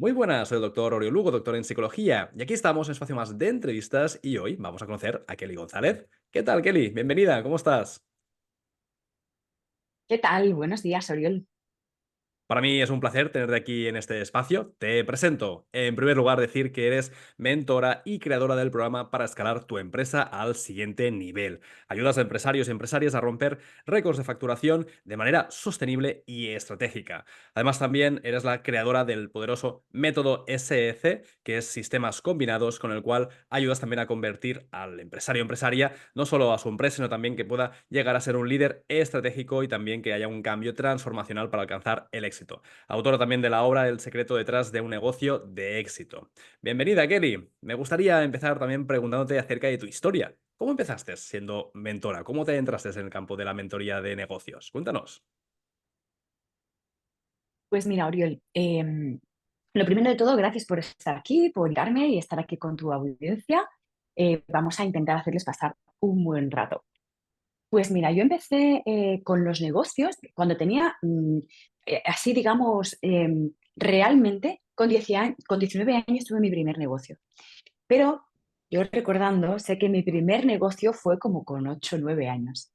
Muy buenas, soy el doctor Oriol Lugo, doctor en psicología, y aquí estamos en un espacio más de entrevistas y hoy vamos a conocer a Kelly González. ¿Qué tal, Kelly? Bienvenida, ¿cómo estás? ¿Qué tal? Buenos días, Oriol. Para mí es un placer tenerte aquí en este espacio. Te presento. En primer lugar, decir que eres mentora y creadora del programa para escalar tu empresa al siguiente nivel. Ayudas a empresarios y empresarias a romper récords de facturación de manera sostenible y estratégica. Además, también eres la creadora del poderoso método SEC, que es sistemas combinados, con el cual ayudas también a convertir al empresario o empresaria no solo a su empresa, sino también que pueda llegar a ser un líder estratégico y también que haya un cambio transformacional para alcanzar el éxito. Autora también de la obra El secreto detrás de un negocio de éxito. Bienvenida, Kelly. Me gustaría empezar también preguntándote acerca de tu historia. ¿Cómo empezaste siendo mentora? ¿Cómo te entraste en el campo de la mentoría de negocios? Cuéntanos. Pues mira, Oriol, lo primero de todo, gracias por estar aquí, por invitarme y estar aquí con tu audiencia. Vamos a intentar hacerles pasar un buen rato. Pues mira, yo empecé con los negocios cuando tenía, así digamos, realmente, con 19 años tuve mi primer negocio. Pero yo recordando, sé que mi primer negocio fue como con 8 o 9 años.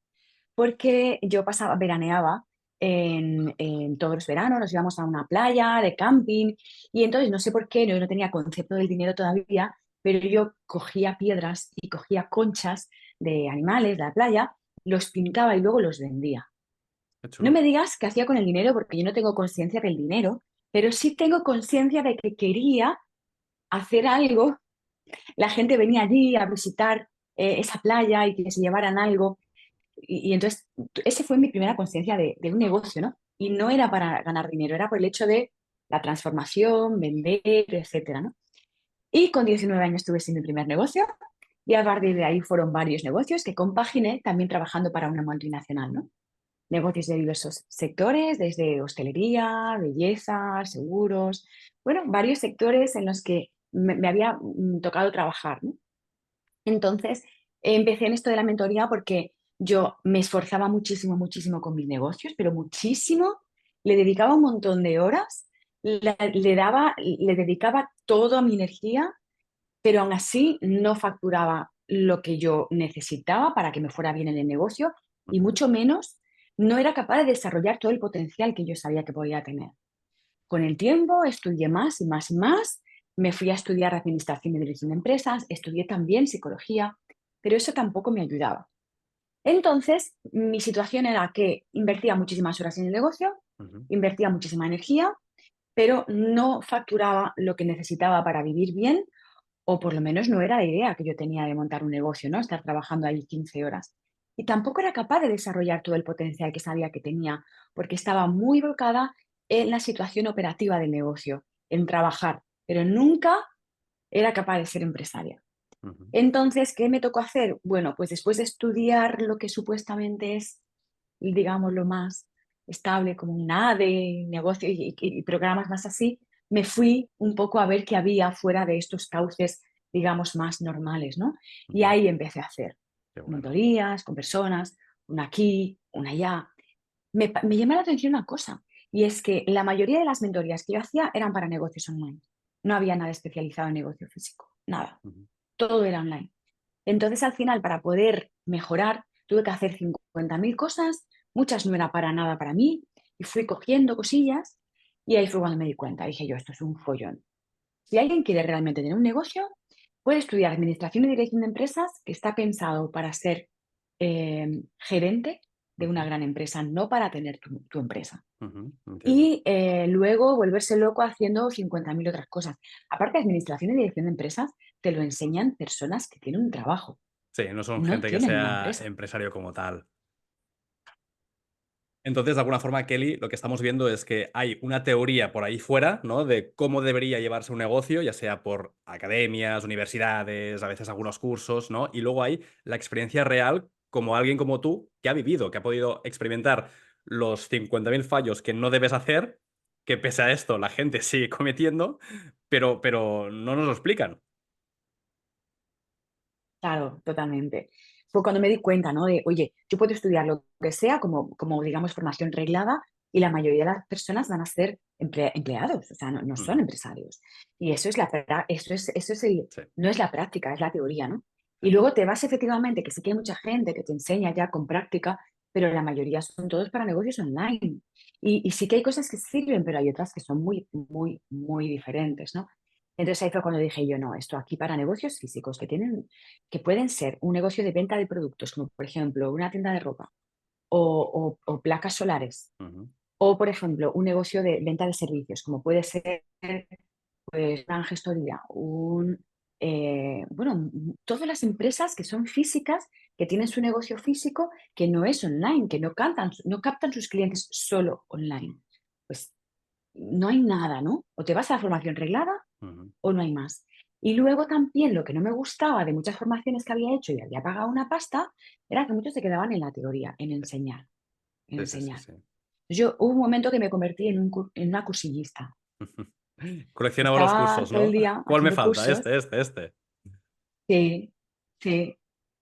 Porque yo veraneaba en todos los veranos, nos íbamos a una playa de camping y entonces no sé por qué, no tenía concepto del dinero todavía, pero yo cogía piedras y cogía conchas de animales de la playa, los pintaba y luego los vendía. Qué No chulo. me digas qué hacía con el dinero porque yo no tengo conciencia del dinero, pero sí tengo conciencia de que quería hacer algo. La gente venía allí a visitar esa playa y que se llevaran algo y entonces, ese fue mi primera conciencia de un negocio, ¿no? Y no era para ganar dinero, era por el hecho de la transformación, vender, etcétera, ¿no? Y con 19 años tuve sí mi primer negocio y a partir de ahí fueron varios negocios que compaginé también trabajando para una multinacional, ¿no? Negocios de diversos sectores, desde hostelería, belleza, seguros, bueno, varios sectores en los que me había tocado trabajar, ¿no? Entonces, empecé en esto de la mentoría porque yo me esforzaba muchísimo, muchísimo con mis negocios, pero muchísimo. Le dedicaba un montón de horas, le dedicaba toda mi energía, pero aún así no facturaba lo que yo necesitaba para que me fuera bien en el negocio y Ujú. mucho menos no era capaz de desarrollar todo el potencial que yo sabía que podía tener. Con el tiempo estudié más y más y más, me fui a estudiar administración y dirección de empresas, estudié también psicología, pero eso tampoco me ayudaba. Entonces, mi situación era que invertía muchísimas horas en el negocio, Ujú. invertía muchísima energía, pero no facturaba lo que necesitaba para vivir bien, o por lo menos no era la idea que yo tenía de montar un negocio, ¿no? Estar trabajando ahí 15 horas. Y tampoco era capaz de desarrollar todo el potencial que sabía que tenía, porque estaba muy volcada en la situación operativa del negocio, en trabajar, pero nunca era capaz de ser empresaria. Ujú. Entonces, ¿qué me tocó hacer? Bueno, pues después de estudiar lo que supuestamente es, digamos, lo más estable, como un ADE, negocio y programas más así, me fui un poco a ver qué había fuera de estos cauces, digamos, más normales, ¿no? Y Ujú. ahí empecé a hacer Qué bueno. mentorías con personas, una aquí, una allá. Me llama la atención una cosa, y es que la mayoría de las mentorías que yo hacía eran para negocios online. No había nada especializado en negocio físico, nada. Ujú. Todo era online. Entonces, al final, para poder mejorar, tuve que hacer 50.000 cosas, muchas no era para nada para mí, y fui cogiendo cosillas, y ahí fue cuando me di cuenta. Dije yo, esto es un follón. Si alguien quiere realmente tener un negocio, puede estudiar Administración y Dirección de Empresas, que está pensado para ser gerente de una Ujú. gran empresa, no para tener tu empresa. Ujú. Entiendo. Y luego volverse loco haciendo 50.000 otras cosas. Aparte de Administración y Dirección de Empresas, te lo enseñan personas que tienen un trabajo, Sí, no son no gente que tienen una sea empresa. empresario como tal. Entonces, de alguna forma, Kelly, lo que estamos viendo es que hay una teoría por ahí fuera, ¿no? De cómo debería llevarse un negocio, ya sea por academias, universidades, a veces algunos cursos, ¿no? Y luego hay la experiencia real como alguien como tú que ha vivido, que ha podido experimentar los 50.000 fallos que no debes hacer, que pese a esto la gente sigue cometiendo, pero no nos lo explican. Claro, totalmente. Fue cuando me di cuenta, ¿no? De, oye, yo puedo estudiar lo que sea como digamos, formación reglada y la mayoría de las personas van a ser empleados, o sea, no son Ujú. empresarios. Y eso es Sí. no es la práctica, es la teoría, ¿no? Y luego te vas efectivamente, que sí que hay mucha gente que te enseña ya con práctica, pero la mayoría son todos para negocios online. Y sí que hay cosas que sirven, pero hay otras que son muy, muy, muy diferentes, ¿no? Entonces ahí fue cuando dije yo, no, esto aquí para negocios físicos que pueden ser un negocio de venta de productos, como por ejemplo una tienda de ropa o placas solares, Ujú. o por ejemplo un negocio de venta de servicios, como puede ser pues, una gestoría, bueno, todas las empresas que son físicas, que tienen su negocio físico, que no es online, que no captan sus clientes solo online. Pues no hay nada, ¿no? O te vas a la formación reglada Ujú. o no hay más. Y luego también lo que no me gustaba de muchas formaciones que había hecho y había pagado una pasta, era que muchos se quedaban en la teoría, en Sí, enseñar, en sí, sí, sí, enseñar. sí. Yo hubo un momento que me convertí en una cursillista. Coleccionaba los Estaba cursos, todo el ¿no? día ¿Cuál me haciendo falta? cursos. Este. Sí, sí,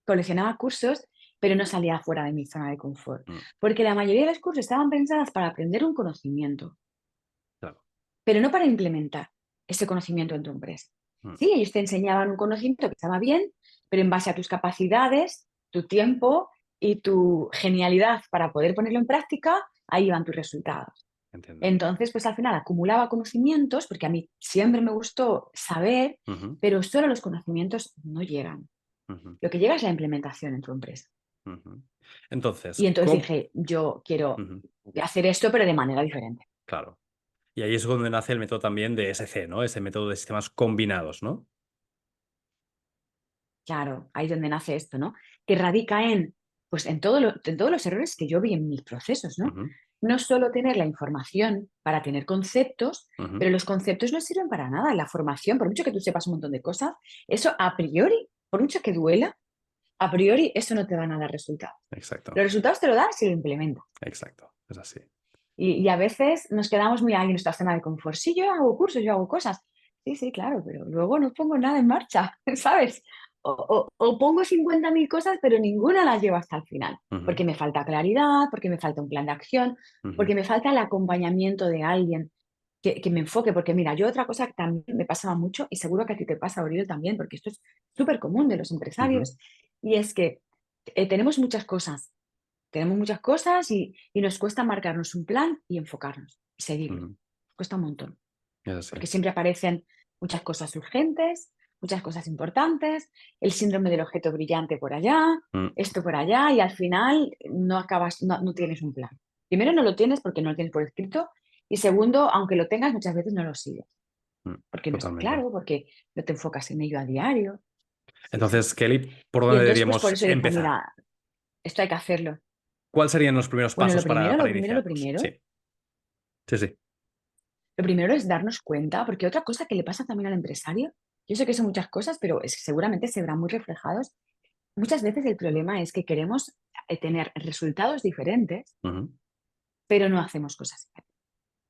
coleccionaba cursos, pero no salía fuera de mi zona de confort, Mm, porque la mayoría de los cursos estaban pensados para aprender un conocimiento, claro. pero no para implementar ese conocimiento en tu empresa. Mm, Sí, ellos te enseñaban un conocimiento que estaba bien, pero en base a tus capacidades, tu tiempo y tu genialidad para poder ponerlo en práctica, ahí iban tus resultados. entiendo. Entonces, pues al final acumulaba conocimientos, porque a mí siempre me gustó saber, Ujú, pero solo los conocimientos no llegan. ujú, Lo que llega es la implementación en tu empresa. ujú. Entonces, Y entonces ¿cómo? dije, yo quiero Ujú, hacer esto, pero de manera diferente. claro. Y ahí es donde nace el método también de SC, ¿no? Ese método de sistemas combinados, ¿no? Claro, ahí es donde nace esto, ¿no? Que radica pues en todos los errores que yo vi en mis procesos, ¿no? Ujú, No solo tener la información para tener conceptos, ujú, pero los conceptos no sirven para nada. La formación, por mucho que tú sepas un montón de cosas, eso a priori, por mucho que duela, a priori eso no te van a dar resultados. exacto, Los resultados te lo dan si lo implementas. exacto. Es así. Y a veces nos quedamos muy ahí en nuestra zona de confort. Sí, yo hago cursos, yo hago cosas. Sí, sí, claro, pero luego no pongo nada en marcha, ¿sabes? O pongo 50.000 cosas, pero ninguna las llevo hasta el final. Ujú, Porque me falta claridad, porque me falta un plan de acción, ujú, porque me falta el acompañamiento de alguien que me enfoque. Porque mira, yo otra cosa que también me pasaba mucho, y seguro que a ti te pasa, Oriol, también, porque esto es súper común de los ujú, empresarios, y es que tenemos muchas cosas y nos cuesta marcarnos un plan y enfocarnos y seguirlo. ujú. Cuesta un montón, Es así. porque siempre aparecen muchas cosas urgentes, muchas cosas importantes, el síndrome del objeto brillante por allá, Mm, esto por allá, y al final no tienes un plan. Primero, no lo tienes porque no lo tienes por escrito, y segundo, aunque lo tengas, muchas veces no lo sigues, porque no está totalmente. claro, porque no te enfocas en ello a diario. Sí, sí. Entonces, Kelly, ¿por Y dónde entonces, pues por deberíamos eso dije, empezar? mira, esto hay que hacerlo. ¿Cuáles serían los primeros Bueno, pasos para lo primero, lo iniciarnos? primero Sí, sí, sí. Lo primero es darnos cuenta, porque otra cosa que le pasa también al empresario, yo sé que son muchas cosas, pero seguramente se verán muy reflejados. Muchas veces el problema es que queremos tener resultados diferentes, Ujú, pero no hacemos cosas diferentes.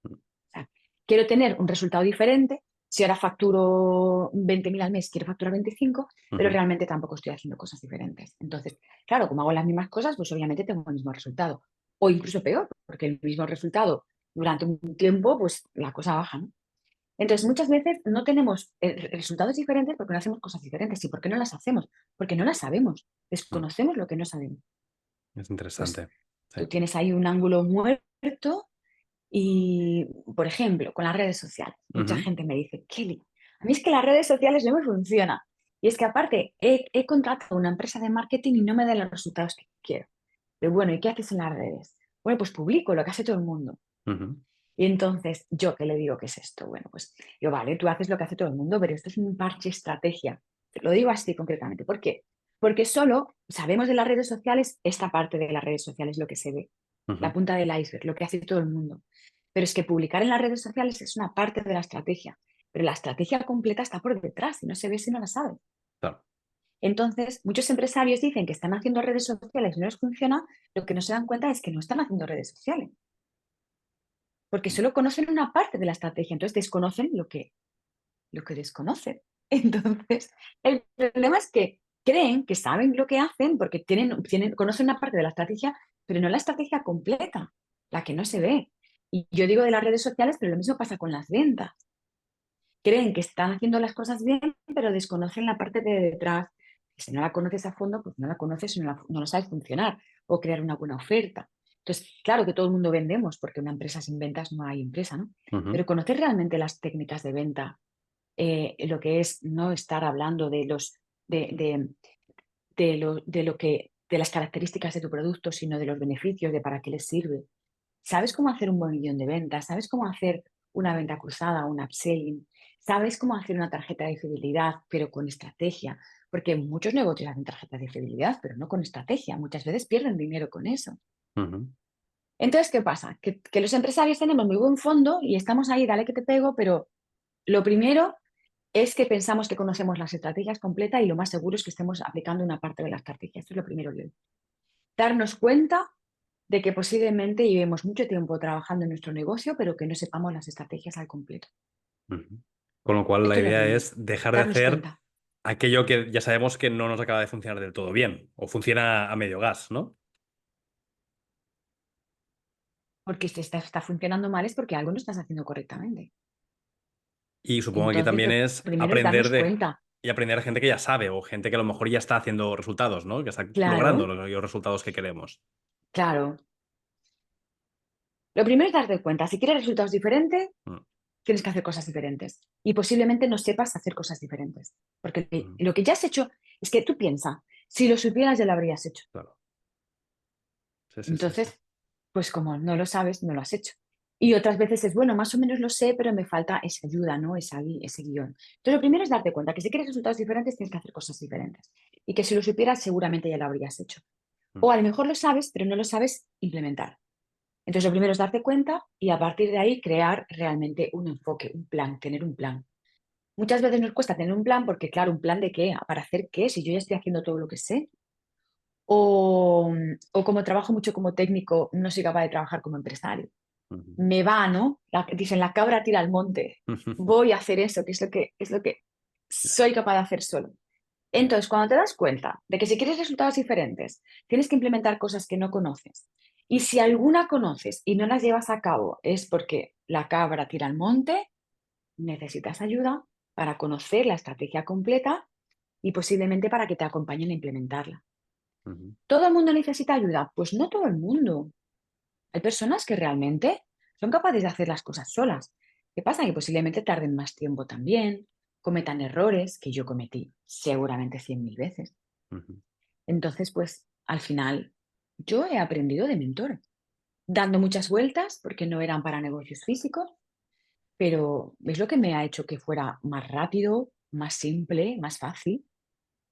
mm, O sea, quiero tener un resultado diferente. Si ahora facturo 20.000 al mes, quiero facturar 25, pero ujú, realmente tampoco estoy haciendo cosas diferentes. Entonces, claro, como hago las mismas cosas, pues obviamente tengo el mismo resultado. O incluso peor, porque el mismo resultado durante un tiempo, pues la cosa baja, ¿no? Entonces, muchas veces no tenemos resultados diferentes porque no hacemos cosas diferentes. ¿Y por qué no las hacemos? Porque no las sabemos. mm. Desconocemos lo que no sabemos. Es Pues interesante. Sí. tú tienes ahí un ángulo muerto y, por ejemplo, con las redes sociales. Mucha Ujú, gente me dice, Kelly, a mí es que las redes sociales no me funcionan. Y es que aparte, he contratado una empresa de marketing y no me dan los resultados que quiero. Pero bueno, ¿y qué haces en las redes? Bueno, pues publico lo que hace todo el mundo. ujú, Y entonces, ¿yo qué le digo que es esto? Bueno, pues yo, vale, tú haces lo que hace todo el mundo, pero esto es un parche estrategia. Te lo digo así concretamente. ¿Por qué? Porque solo sabemos de las redes sociales esta parte de las redes sociales, lo que se ve, la ujú, punta del iceberg, lo que hace todo el mundo. Pero es que publicar en las redes sociales es una parte de la estrategia, pero la estrategia completa está por detrás y no se ve si no la sabes. claro. Entonces, muchos empresarios dicen que están haciendo redes sociales y no les funciona, lo que no se dan cuenta es que no están haciendo redes sociales porque solo conocen una parte de la estrategia, entonces desconocen lo que desconocen. Entonces, el problema es que creen que saben lo que hacen porque conocen una parte de la estrategia, pero no la estrategia completa, la que no se ve. Y yo digo de las redes sociales, pero lo mismo pasa con las ventas. Creen que están haciendo las cosas bien, pero desconocen la parte de detrás. Y si no la conoces a fondo, pues no la conoces y no lo sabes funcionar o crear una buena oferta. Entonces, claro que todo el mundo vendemos, porque una empresa sin ventas no hay empresa, ¿no? Ujú, Pero conocer realmente las técnicas de venta, lo que es no estar hablando de, de las características de tu producto, sino de los beneficios, de para qué les sirve. ¿Sabes cómo hacer un buen guión de ventas? ¿Sabes cómo hacer una venta cruzada, un upselling? ¿Sabes cómo hacer una tarjeta de fidelidad, pero con estrategia? Porque muchos negocios hacen tarjetas de fidelidad, pero no con estrategia. Muchas veces pierden dinero con eso. ujú, Entonces, ¿qué pasa? Que los empresarios tenemos muy buen fondo y estamos ahí, dale que te pego, pero lo primero es que pensamos que conocemos las estrategias completas y lo más seguro es que estemos aplicando una parte de la estrategia. Esto es lo primero, Leo. Darnos cuenta de que posiblemente llevemos mucho tiempo trabajando en nuestro negocio, pero que no sepamos las estrategias al completo. ujú. Con lo cual la Esto es lo idea primero, es dejar de darnos hacer cuenta, aquello que ya sabemos que no nos acaba de funcionar del todo bien o funciona a medio gas, ¿no? porque si está funcionando mal es porque algo no estás haciendo correctamente. Y supongo que aquí Entonces, también lo es primero es aprender darnos de cuenta. y aprender a gente que ya sabe o gente que a lo mejor ya está haciendo resultados, ¿no? Que está logrando Claro, los resultados que queremos. claro. Lo primero es darte cuenta. Si quieres resultados diferentes, Mm, tienes que hacer cosas diferentes. Y posiblemente no sepas hacer cosas diferentes. Porque mm, lo que ya has hecho es que tú piensas, si lo supieras ya lo habrías hecho. claro. Sí, sí, sí, sí. Entonces, pues como no lo sabes, no lo has hecho. Y otras veces es, bueno, más o menos lo sé, pero me falta esa ayuda, ¿no? Ese guión. Entonces, lo primero es darte cuenta que si quieres resultados diferentes, tienes que hacer cosas diferentes. Y que si lo supieras, seguramente ya lo habrías hecho. Mm, O a lo mejor lo sabes, pero no lo sabes implementar. Entonces, lo primero es darte cuenta y a partir de ahí crear realmente un enfoque, un plan, tener un plan. Muchas veces nos cuesta tener un plan porque, claro, ¿un plan de qué? ¿Para hacer qué? Si yo ya estoy haciendo todo lo que sé. O como trabajo mucho como técnico, no soy capaz de trabajar como empresario. ujú. Me va, ¿no? Dicen, la cabra tira al monte. Voy a hacer eso, que es lo que soy capaz de hacer solo. Ya. Entonces, cuando te das cuenta de que si quieres resultados diferentes, tienes que implementar cosas que no conoces. Y si alguna conoces y no las llevas a cabo, es porque la cabra tira al monte, necesitas ayuda para conocer la estrategia completa y posiblemente para que te acompañen a implementarla. Ujú, ¿Todo el mundo necesita ayuda? Pues no todo el mundo. Hay personas que realmente son capaces de hacer las cosas solas. ¿Qué pasa? Que posiblemente tarden más tiempo también, cometan errores que yo cometí seguramente 100.000 veces. ujú, Entonces, pues al final yo he aprendido de mentores, dando muchas vueltas porque no eran para negocios físicos, pero es lo que me ha hecho que fuera más rápido, más simple, más fácil.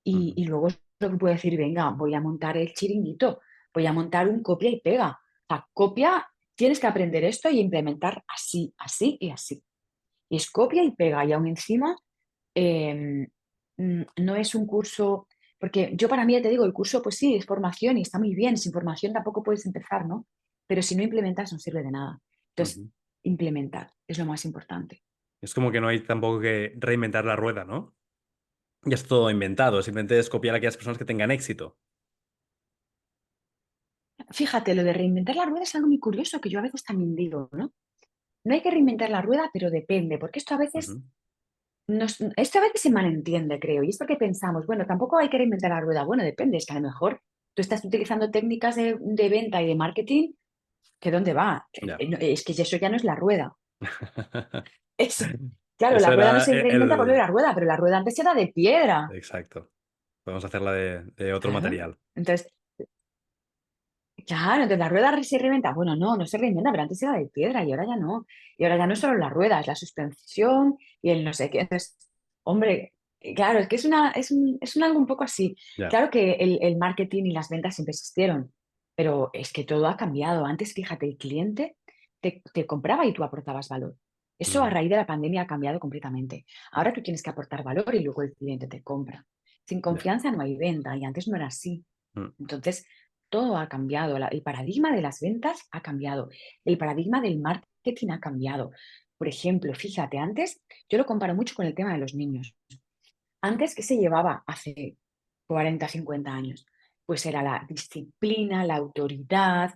Y, ujú, y luego es lo que puedo decir, venga, voy a montar el chiringuito, voy a montar un copia y pega. O sea, copia, tienes que aprender esto y implementar así, así y así. Y es copia y pega. Y aún encima, em, no es un curso, porque yo para mí, ya te digo, el curso pues sí, es formación y está muy bien, sin formación tampoco puedes empezar, ¿no? Pero si no implementas no sirve de nada. Entonces, ujú. implementar es lo más importante. Es como que no hay tampoco que reinventar la rueda, ¿no? Ya es todo inventado, simplemente es copiar a aquellas personas que tengan éxito. Fíjate, lo de reinventar la rueda es algo muy curioso que yo a veces también digo, ¿no? No hay que reinventar la rueda, pero depende, porque Ujú, esto a veces se malentiende, creo, y es porque pensamos, bueno, tampoco hay que reinventar la rueda. Bueno, depende, es que a lo mejor tú estás utilizando técnicas de venta y de marketing, ¿que dónde va? ya. Es que eso ya no es la rueda. Es, claro, la Eso rueda no era se reinventa por la rueda, pero la rueda antes era de piedra. Exacto. Podemos hacerla de otro Claro. material. Entonces, claro, entonces la rueda se reinventa. Bueno, no, no se reinventa, pero antes era de piedra y ahora ya no. Y ahora ya no es solo la rueda, es la suspensión y el no sé qué. Entonces, hombre, claro, es que es un algo un poco así. Ya. Claro que el marketing y las ventas siempre existieron, pero es que todo ha cambiado. Antes, fíjate, el cliente te compraba y tú aportabas valor. Eso a Ujú, raíz de la pandemia ha cambiado completamente. Ahora tú tienes que aportar valor y luego el cliente te compra. Sin ya. confianza no hay venta y antes no era así. Mm, Entonces, todo ha cambiado. El paradigma de las ventas ha cambiado. El paradigma del marketing ha cambiado. Por ejemplo, fíjate, antes, yo lo comparo mucho con el tema de los niños. Antes, ¿qué se llevaba hace 40, 50 años? Pues era la disciplina, la autoridad.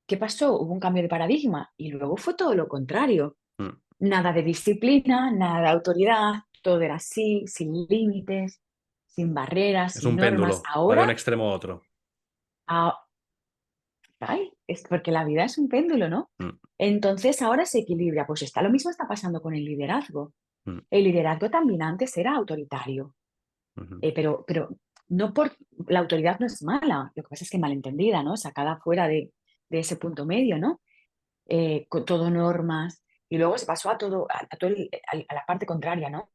¿qué pasó? Hubo un cambio de paradigma y luego fue todo lo contrario. Mm. Nada de disciplina, nada de autoridad, todo era así, sin límites, sin barreras, Es sin un normas. péndulo, va de un Ahora, extremo a otro. a- ay, es porque la vida es un péndulo, ¿no? Mm, Entonces ahora se equilibra. Pues lo mismo está pasando con el liderazgo. mm, El liderazgo también antes era autoritario, ujú. pero no por la autoridad no es mala, lo que pasa es que malentendida, ¿no? Sacada fuera de ese punto medio, ¿no? Con todo normas, y luego se pasó a todo, a la parte contraria, ¿no?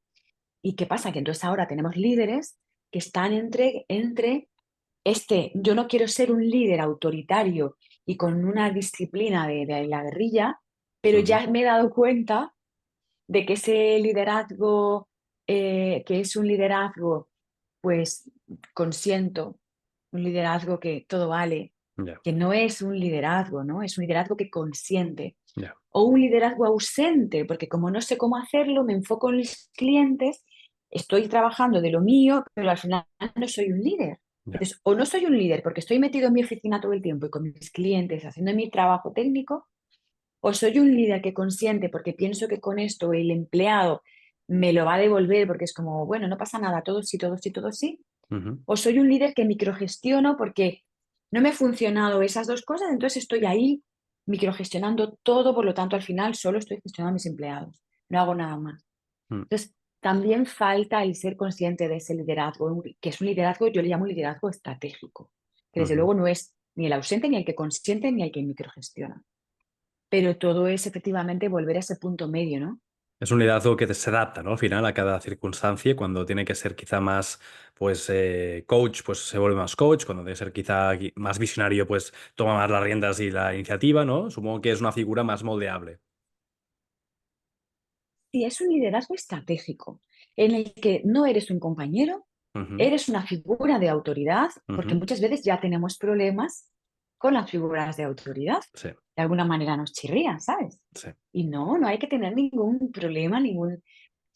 ¿Y qué pasa? Que entonces ahora tenemos líderes que están entre yo no quiero ser un líder autoritario y con una disciplina de la guerrilla, pero Ujú. ya me he dado cuenta de que ese liderazgo, que es un liderazgo, pues consiento, un liderazgo que todo vale, Ya, que no es un liderazgo, ¿no? Es un liderazgo que consiente. ya, O un liderazgo ausente, porque como no sé cómo hacerlo, me enfoco en los clientes, estoy trabajando de lo mío, pero al final no soy un líder. ya. Entonces, o no soy un líder porque estoy metido en mi oficina todo el tiempo y con mis clientes haciendo mi trabajo técnico, o soy un líder que consiente porque pienso que con esto el empleado me lo va a devolver porque es como, bueno, no pasa nada, todo sí, todo sí, todo sí. Ujú. O soy un líder que microgestiono porque no me ha funcionado esas dos cosas, entonces estoy ahí microgestionando todo, por lo tanto al final solo estoy gestionando a mis empleados, no hago nada más. Mm, Entonces, también falta el ser consciente de ese liderazgo, que es un liderazgo, yo le llamo liderazgo estratégico, que desde ujú. luego no es ni el ausente, ni el que consiente, ni el que microgestiona. Pero todo es efectivamente volver a ese punto medio, ¿no? Es un liderazgo que se adapta, ¿no? Al final a cada circunstancia, cuando tiene que ser quizá más, pues, coach, pues se vuelve más coach, cuando debe ser quizá más visionario, pues toma más las riendas y la iniciativa, ¿no? Supongo que es una figura más moldeable. Sí, es un liderazgo estratégico, en el que no eres un compañero, Ujú, eres una figura de autoridad, porque ujú. muchas veces ya tenemos problemas con las figuras de autoridad. Sí, De alguna manera nos chirrían, ¿sabes? sí. Y no hay que tener ningún problema, o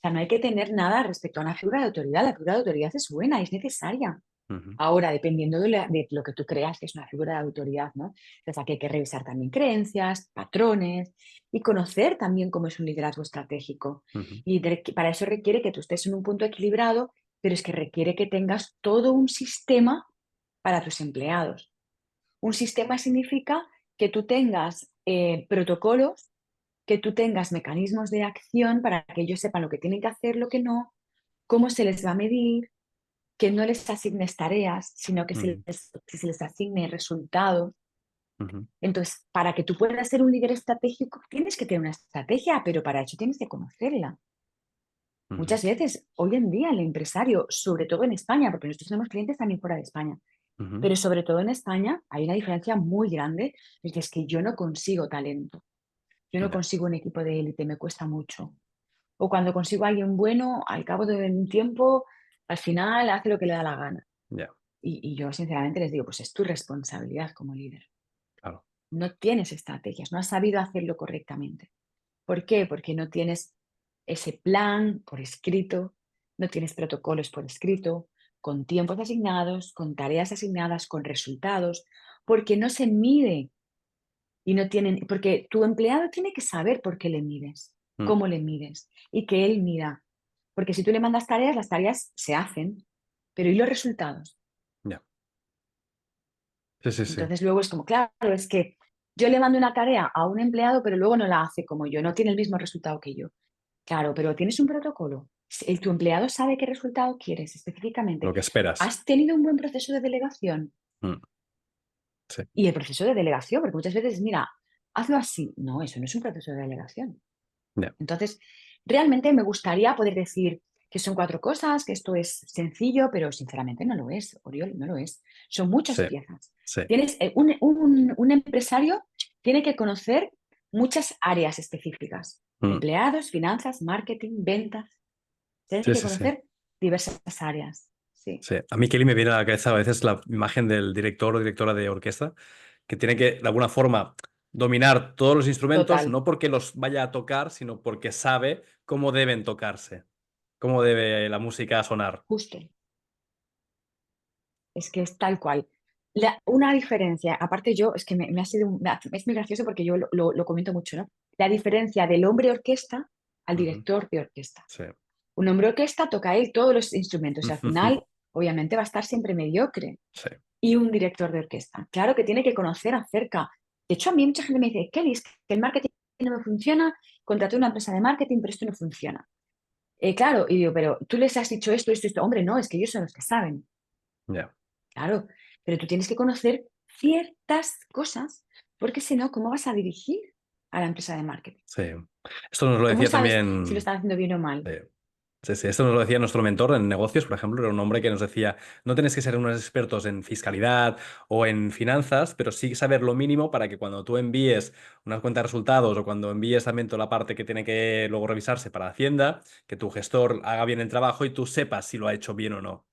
sea, no hay que tener nada respecto a una figura de autoridad. La figura de autoridad es buena, es necesaria. Ujú, Ahora, dependiendo de lo que tú creas que es una figura de autoridad, ¿no? Entonces aquí hay que revisar también creencias, patrones y conocer también cómo es un liderazgo estratégico. ujú, Y para eso requiere que tú estés en un punto equilibrado, pero es que requiere que tengas todo un sistema para tus empleados. Un sistema significa que tú tengas protocolos, que tú tengas mecanismos de acción para que ellos sepan lo que tienen que hacer, lo que no, cómo se les va a medir, que no les asignes tareas, sino ujú, que se les asigne resultados. ujú, Entonces, para que tú puedas ser un líder estratégico, tienes que tener una estrategia, pero para eso tienes que conocerla. ujú, Muchas veces, hoy en día, el empresario, sobre todo en España, porque nosotros tenemos clientes también fuera de España, ujú. pero sobre todo en España hay una diferencia muy grande, es que yo no consigo talento, yo no Ya, consigo un equipo de élite, me cuesta mucho. O cuando consigo a alguien bueno, al cabo de un tiempo, al final hace lo que le da la gana. ya, Y yo sinceramente les digo, pues es tu responsabilidad como líder. claro. No tienes estrategias, no has sabido hacerlo correctamente. ¿Por qué? Porque no tienes ese plan por escrito, no tienes protocolos por escrito, con tiempos asignados, con tareas asignadas, con resultados, porque no se mide y no tienen, porque tu empleado tiene que saber por qué le mides, Mm, cómo le mides y que él mida. Porque si tú le mandas tareas, las tareas se hacen, pero ¿y los resultados? ya. Sí, sí, sí. Entonces luego es como, claro, es que yo le mando una tarea a un empleado, pero luego no la hace como yo, no tiene el mismo resultado que yo. Claro, pero tienes un protocolo. Tu empleado sabe qué resultado quieres Lo específicamente. que esperas. ¿Has tenido un buen proceso de delegación? Mm, sí, Y el proceso de delegación, porque muchas veces, mira, hazlo así. No, eso no es un proceso de delegación. ya. Entonces, realmente me gustaría poder decir que son cuatro cosas, que esto es sencillo, pero sinceramente no lo es, Oriol, no lo es. Son muchas Sí, piezas. sí. Tienes, un empresario tiene que conocer muchas áreas específicas. Mm, Empleados, finanzas, marketing, ventas. Tiene sí, que sí, sí. conocer diversas áreas. Sí, Sí, a mí Kelly me viene a la cabeza a veces la imagen del director o directora de orquesta que tiene que, de alguna forma, dominar todos los instrumentos, total, no porque los vaya a tocar, sino porque sabe cómo deben tocarse, cómo debe la música sonar. justo. Es que es tal cual. Una diferencia, aparte yo, es que me ha sido, es muy gracioso porque yo lo comento mucho, ¿no? La diferencia del hombre orquesta al Ujú. director de orquesta. Sí. Un hombre orquesta toca él todos los instrumentos y al final, obviamente, va a estar siempre mediocre. Sí. Y un director de orquesta, claro que tiene que conocer acerca. De hecho, a mí mucha gente me dice, Kelly, es que el marketing no me funciona, contraté una empresa de marketing, pero esto no funciona. Claro, y digo, pero tú les has dicho esto, esto, esto. Hombre, no, es que ellos son los que saben. Ya. Claro, pero tú tienes que conocer ciertas cosas, porque si no, ¿cómo vas a dirigir a la empresa de marketing? Sí. Esto nos lo ¿Cómo decía sabes si lo también. están haciendo bien o mal? eh, Sí, sí, esto nos lo decía nuestro mentor en negocios, por ejemplo, era un hombre que nos decía, no tenéis que ser unos expertos en fiscalidad o en finanzas, pero sí saber lo mínimo para que cuando tú envíes unas cuentas de resultados o cuando envíes también toda la parte que tiene que luego revisarse para Hacienda, que tu gestor haga bien el trabajo y tú sepas si lo ha hecho bien o no.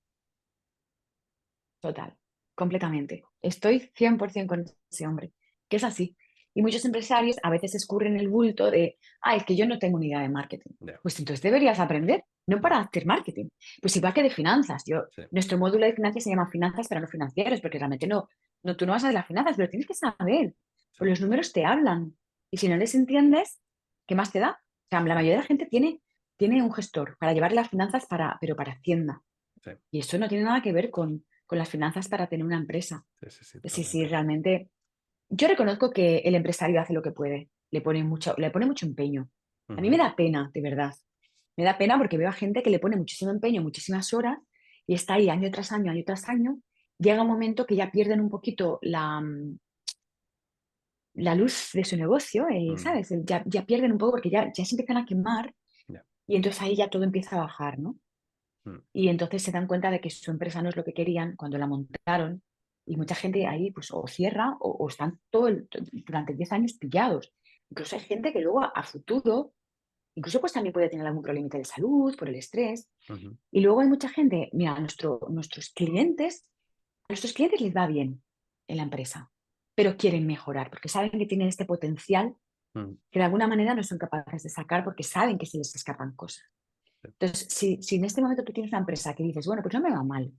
Total, completamente. Estoy 100% con ese hombre, que es así. Y muchos empresarios a veces escurren el bulto de, es que yo no tengo ni idea de marketing. Ya. Pues entonces deberías aprender, no Mm. para hacer marketing. Pues igual que de finanzas. Sí. Nuestro módulo de finanzas se llama finanzas para no financieros, porque realmente tú no vas a ver las finanzas, pero tienes que saber. Sí. Pues los números te hablan. Y si no les entiendes, ¿qué más te da? O sea, la Mm. mayoría de la gente tiene un gestor para llevar las finanzas pero para Hacienda. Sí. Y eso no tiene nada que ver con las finanzas para tener una empresa. Sí, sí, sí, Sí, sí, totalmente. realmente. Yo reconozco que el empresario hace lo que puede, le pone mucho empeño. A mí me Ujú. da pena, de verdad. Me da pena porque veo a gente que le pone muchísimo empeño, muchísimas horas y está ahí año tras año, año tras año. Llega un momento que ya pierden un poquito la luz de su negocio, Mm. ¿sabes? Ya pierden un poco porque ya se empiezan a quemar Ya. y entonces ahí ya todo empieza a bajar, ¿no? Mm. Y entonces se dan cuenta de que su empresa no es lo que querían cuando la montaron y mucha gente ahí pues o cierra o están durante 10 años pillados. Incluso hay gente que luego a futuro, incluso pues también puede tener algún problema de salud por el estrés. Ujú. Y luego hay mucha gente, mira, a nuestros clientes les va bien en la empresa, pero quieren mejorar porque saben que tienen este potencial Mm. que de alguna manera no son capaces de sacar porque saben que se les escapan cosas. Sí. Entonces, si en este momento tú tienes una empresa que dices, bueno, pues no me va mal,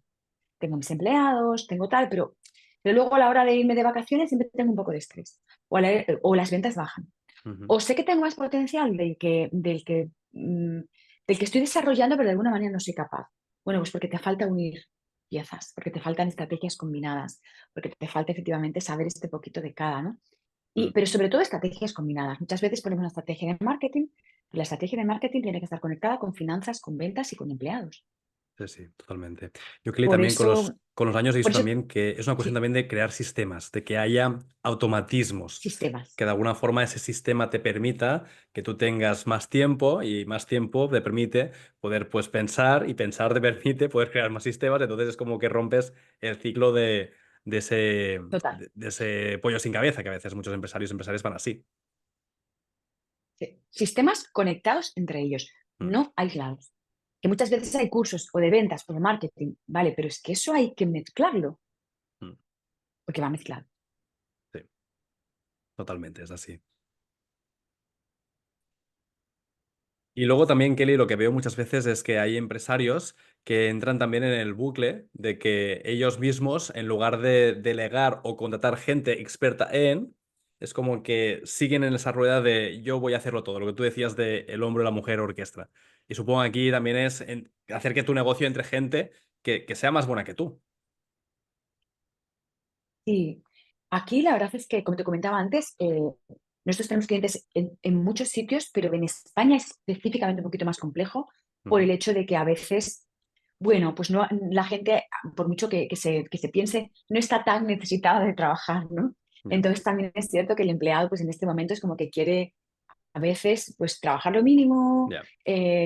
tengo mis empleados, tengo tal, pero luego a la hora de irme de vacaciones siempre tengo un poco de estrés o las ventas bajan. Ujú. O sé que tengo más potencial del que estoy desarrollando, pero de alguna manera no soy capaz. Bueno, pues porque te falta unir piezas, porque te faltan estrategias combinadas, porque te falta efectivamente saber este poquito de cada, ¿no? Mm. Pero sobre todo estrategias combinadas. Muchas veces ponemos una estrategia de marketing y la estrategia de marketing tiene que estar conectada con finanzas, con ventas y con empleados. Sí, sí, totalmente. Yo, Kelly, Por también con eso, con los años he por visto eso, también que es una cuestión sí, también de crear sistemas, de que haya automatismos, sistemas. que de alguna forma ese sistema te permita que tú tengas más tiempo y más tiempo te permite poder pues pensar y pensar te permite poder crear más sistemas, entonces es como que rompes el ciclo de ese, Total. de ese pollo sin cabeza, que a veces muchos empresarios y empresarias van así. Sí. Sistemas conectados entre ellos, Mm. no aislados. Que muchas veces hay cursos o de ventas o de marketing, vale, pero es que eso hay que mezclarlo, Mm. porque va mezclado. Sí, totalmente, es así. Y luego también, Kelly, lo que veo muchas veces es que hay empresarios que entran también en el bucle de que ellos mismos, en lugar de delegar o contratar gente experta es como que siguen en esa rueda de yo voy a hacerlo todo, lo que tú decías de el hombre, la mujer, orquesta. Y supongo que aquí también es hacer que tu negocio entre gente que sea más buena que tú. Y aquí la verdad es que, como te comentaba antes, nosotros tenemos clientes en muchos sitios, pero en España es específicamente un poquito más complejo por Ujú. el hecho de que a veces, bueno, pues no, la gente, por mucho que se piense, no está tan necesitada de trabajar, ¿no? Ya. Entonces también es cierto que el empleado, pues en este momento es como que quiere a veces, pues trabajar lo mínimo, Ya.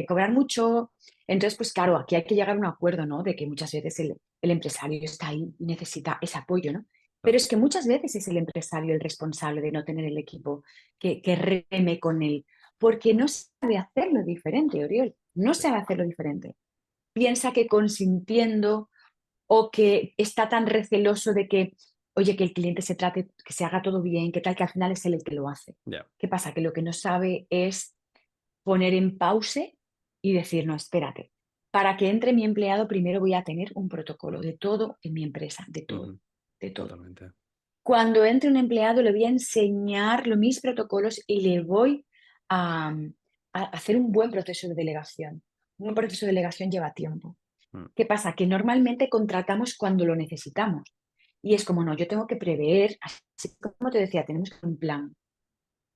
cobrar mucho. Entonces, pues claro, aquí hay que llegar a un acuerdo, ¿no? De que muchas veces el empresario está ahí y necesita ese apoyo, ¿no? Pero Claro. es que muchas veces es el empresario el responsable de no tener el equipo que reme con él, porque no sabe hacerlo diferente, Oriol, no Sí. sabe hacerlo diferente. Piensa que consintiendo o que está tan receloso de que, oye, que el cliente se trate, que se haga todo bien, que tal, que al final es él el que lo hace. Ya. ¿Qué pasa? Que lo que no sabe es poner en pause y decir, no, espérate, para que entre mi empleado primero voy a tener un protocolo de todo en mi empresa, de todo. Ujú. de todo. Totalmente. Cuando entre un empleado le voy a enseñar mis protocolos y le voy a, a hacer un buen proceso de delegación. Un proceso de delegación lleva tiempo. Mm, ¿Qué pasa? Que normalmente contratamos cuando lo necesitamos. Y es como, no, yo tengo que prever, así como te decía, tenemos un plan.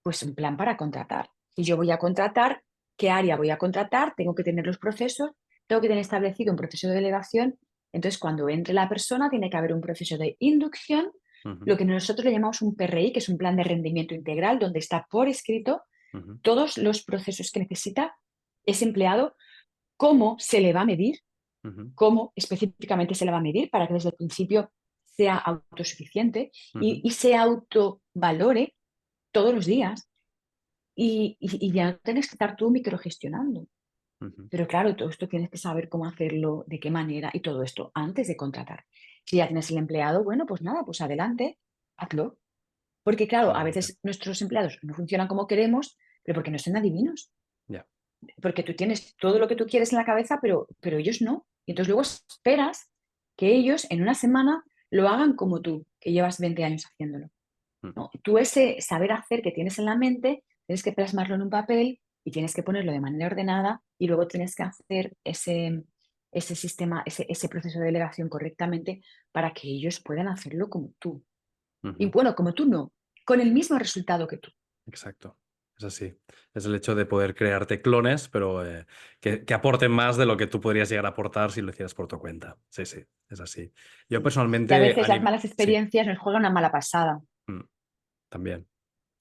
Pues un plan para contratar. Si yo voy a contratar, ¿qué área voy a contratar? Tengo que tener los procesos, tengo que tener establecido un proceso de delegación. Entonces, cuando entre la persona, tiene que haber un proceso de inducción, ujú, lo que nosotros le llamamos un PRI, que es un plan de rendimiento integral, donde está por escrito ujú, todos los procesos que necesita ese empleado, cómo se le va a medir, ujú, cómo específicamente se le va a medir para que desde el principio sea autosuficiente ujú, y se autovalore todos los días y ya no tienes que estar tú microgestionando. ujú. Pero claro, todo esto tienes que saber cómo hacerlo, de qué manera y todo esto antes de contratar. Si ya tienes el empleado, bueno, pues nada, pues adelante, hazlo. Porque claro, a Totalmente. veces nuestros empleados no funcionan como queremos, pero porque no son adivinos. Ya. Porque tú tienes todo lo que tú quieres en la cabeza, pero ellos no. Y entonces luego esperas que ellos en una semana lo hagan como tú, que llevas 20 años haciéndolo. Mm, ¿No? Tú ese saber hacer que tienes en la mente, tienes que plasmarlo en un papel y tienes que ponerlo de manera ordenada y luego tienes que hacer ese sistema, ese proceso de delegación correctamente para que ellos puedan hacerlo como tú. Y ujú. bueno, como tú no, con el mismo resultado que tú. Exacto. Es así. Es el hecho de poder crearte clones, pero que aporten más de lo que tú podrías llegar a aportar si lo hicieras por tu cuenta. Sí, sí, es así. Yo Sí. Y a personalmente, veces las malas Sí, experiencias nos juegan una mala pasada. mm, también.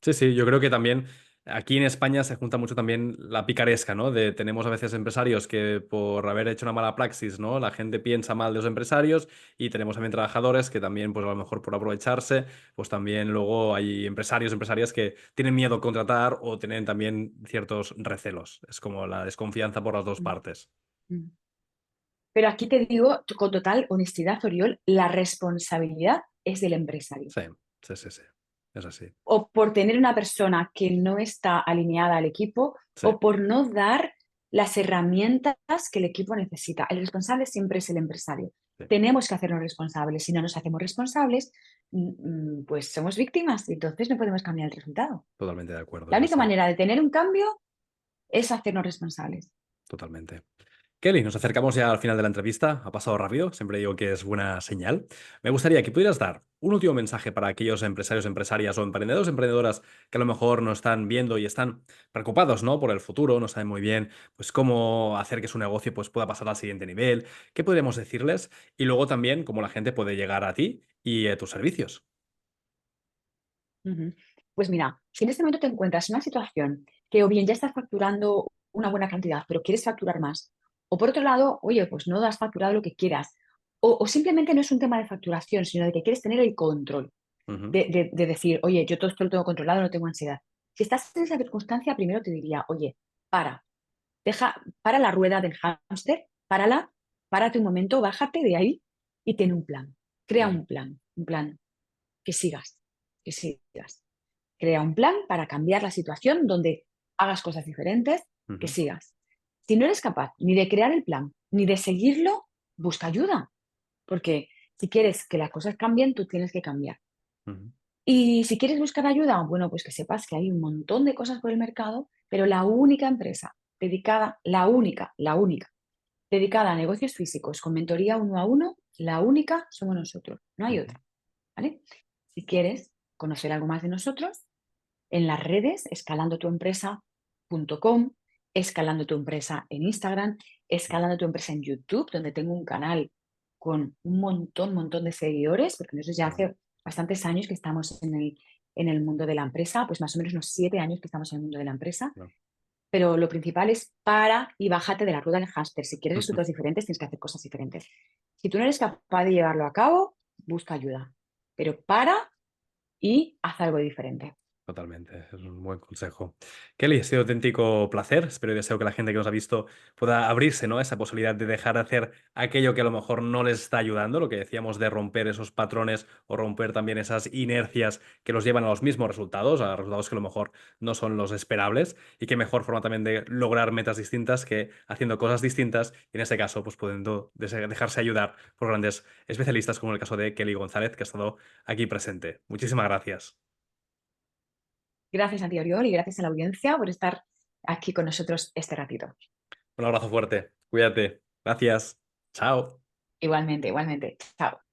Sí, sí, yo creo que también aquí en España se junta mucho también la picaresca, ¿no? Tenemos a veces empresarios que por haber hecho una mala praxis, ¿no? La gente piensa mal de los empresarios y tenemos también trabajadores que también, pues a lo mejor por aprovecharse, pues también luego hay empresarios, empresarias que tienen miedo a contratar o tienen también ciertos recelos. Es como la desconfianza por las dos Mm, partes. mm. Pero aquí te digo con total honestidad, Oriol, la responsabilidad es del empresario. Sí, sí, sí, sí. Es así. O por tener una persona que no está alineada al equipo Sí, o por no dar las herramientas que el equipo necesita. El responsable siempre es el empresario. sí, Tenemos que hacernos responsables. Si no nos hacemos responsables, pues somos víctimas y entonces no podemos cambiar el resultado. totalmente de acuerdo, La es única así. manera de tener un cambio es hacernos responsables. Totalmente. Kelly, nos acercamos ya al final de la entrevista. Ha pasado rápido, siempre digo que es buena señal. Me gustaría que pudieras dar un último mensaje para aquellos empresarios, empresarias o emprendedores, emprendedoras que a lo mejor nos están viendo y están preocupados, ¿no? Por el futuro, no saben muy bien pues cómo hacer que su negocio pues, pueda pasar al siguiente nivel. ¿Qué podríamos decirles? Y luego también cómo la gente puede llegar a ti y a tus servicios. Ujú. Pues mira, si en este momento te encuentras en una situación que o bien ya estás facturando una buena cantidad, pero quieres facturar más, o por otro lado, oye, pues no has facturado lo que quieras, o simplemente no es un tema de facturación, sino de que quieres tener el control, Ujú, de decir, oye, yo todo esto lo tengo controlado, no tengo ansiedad. Si estás en esa circunstancia, primero te diría, oye, para la rueda del hámster, párate un momento, bájate de ahí y ten un plan. Crea ujú, un plan que sigas, que sigas. Crea un plan para cambiar la situación donde hagas cosas diferentes, que ujú, sigas. Si no eres capaz ni de crear el plan, ni de seguirlo, busca ayuda, porque si quieres que las cosas cambien, tú tienes que cambiar. ujú. Y si quieres buscar ayuda, bueno, pues que sepas que hay un montón de cosas por el mercado, pero la única empresa dedicada, la única, dedicada a negocios físicos con mentoría uno a uno, la única somos nosotros, no hay Ujú. otra, ¿vale? Si quieres conocer algo más de nosotros, en las redes, escalandotuempresa.com, escalando tu empresa en Instagram, escalando tu empresa en YouTube, donde tengo un canal con un montón de seguidores, porque nosotros ya Qué bueno. hace bastantes años que estamos en el mundo de la empresa, pues más o menos unos 7 años que estamos en el mundo de la empresa, Claro. pero lo principal es para y bájate de la rueda del hámster. Si quieres resultados diferentes, tienes que hacer cosas diferentes. Si tú no eres capaz de llevarlo a cabo, busca ayuda, pero para y haz algo diferente. Totalmente, es un buen consejo. Kelly, ha sido un auténtico placer. Espero y deseo que la gente que nos ha visto pueda abrirse, ¿no? A esa posibilidad de dejar de hacer aquello que a lo mejor no les está ayudando, lo que decíamos de romper esos patrones o romper también esas inercias que los llevan a los mismos resultados, a resultados que a lo mejor no son los esperables. Y qué mejor forma también de lograr metas distintas que haciendo cosas distintas y en este caso, pues pudiendo dejarse ayudar por grandes especialistas como en el caso de Kelly González, que ha estado aquí presente. Muchísimas gracias. Gracias a ti, Oriol, y gracias a la audiencia por estar aquí con nosotros este ratito. Un abrazo fuerte. Cuídate. Gracias. Chao. Igualmente, igualmente. Chao.